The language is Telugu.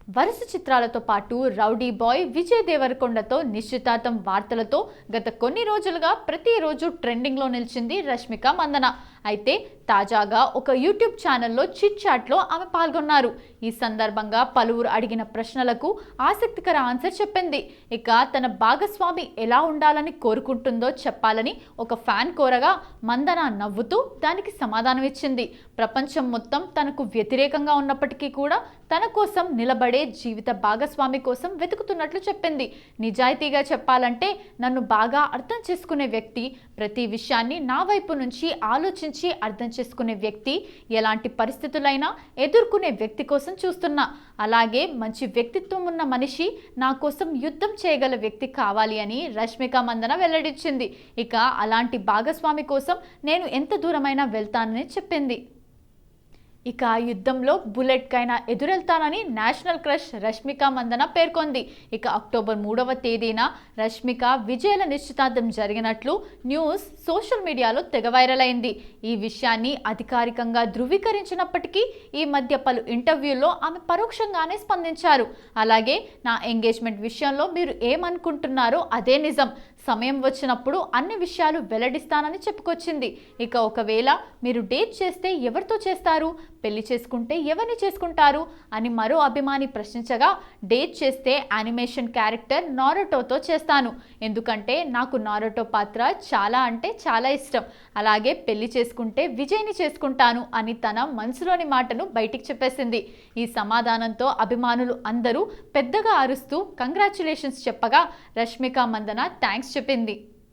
వరుస చిత్రాలతో పాటు రౌడీ బాయ్ విజయ్ దేవరకొండతో నిశ్చితార్థం వార్తలతో గత కొన్ని రోజులుగా ప్రతిరోజు ట్రెండింగ్లో నిలిచింది రష్మిక మందన. అయితే తాజాగా ఒక యూట్యూబ్ ఛానల్లో చిట్ చాట్లో ఆమె పాల్గొన్నారు. ఈ సందర్భంగా పలువురు అడిగిన ప్రశ్నలకు ఆసక్తికర ఆన్సర్ చెప్పింది. ఇక తన భాగస్వామి ఎలా ఉండాలని కోరుకుంటుందో చెప్పాలని ఒక ఫ్యాన్ కోరగా మందన నవ్వుతూ దానికి సమాధానం ఇచ్చింది. ప్రపంచం మొత్తం తనకు వ్యతిరేకంగా ఉన్నప్పటికీ కూడా తన కోసం నిలబడే జీవిత భాగస్వామి కోసం వెతుకుతున్నట్లు చెప్పింది. నిజాయితీగా చెప్పాలంటే నన్ను బాగా అర్థం చేసుకునే వ్యక్తి, ప్రతి విషయాన్ని నా వైపు నుంచి ఆలోచించి అర్థం చేసుకునే వ్యక్తి, ఎలాంటి పరిస్థితులైనా ఎదుర్కొనే వ్యక్తి కోసం చూస్తున్నా. అలాగే మంచి వ్యక్తిత్వం ఉన్న మనిషి, నా కోసం యుద్ధం చేయగల వ్యక్తి కావాలి అని రష్మిక మందన వెల్లడించింది. ఇక అలాంటి భాగస్వామి కోసం నేను ఎంత దూరమైనా వెళ్తానని చెప్పింది. ఇక యుద్ధంలో బుల్లెట్కైనా ఎదురెళ్తానని నేషనల్ క్రష్ రష్మిక మందన పేర్కొంది. ఇక అక్టోబర్ 3వ తేదీన రష్మిక విజయ్ల నిశ్చితార్థం జరిగినట్లు న్యూస్ సోషల్ మీడియాలో తెగ వైరల్ అయింది. ఈ విషయాన్ని అధికారికంగా ధృవీకరించినప్పటికీ ఈ మధ్య పలు ఇంటర్వ్యూల్లో ఆమె పరోక్షంగానే స్పందించారు. అలాగే నా ఎంగేజ్మెంట్ విషయంలో మీరు ఏమనుకుంటున్నారో అదే నిజం, సమయం వచ్చినప్పుడు అన్ని విషయాలు వెల్లడిస్తానని చెప్పుకొచ్చింది. ఇక ఒకవేళ మీరు డేట్ చేస్తే ఎవరితో చేస్తారు, పెళ్లి చేసుకుంటే ఎవరిని చేసుకుంటారు అని మరో అభిమాని ప్రశ్నించగా, డేట్ చేస్తే యానిమేషన్ క్యారెక్టర్ నారుటోతో చేస్తాను, ఎందుకంటే నాకు నారుటో పాత్ర చాలా అంటే చాలా ఇష్టం. అలాగే పెళ్లి చేసుకుంటే విజయ్ని చేసుకుంటాను అని తన మనసులోని మాటను బయటికి చెప్పేసింది. ఈ సమాధానంతో అభిమానులు అందరూ పెద్దగా అరుస్తూ కంగ్రాచ్యులేషన్స్ చెప్పగా రష్మిక మందన థ్యాంక్స్ చెప్పింది.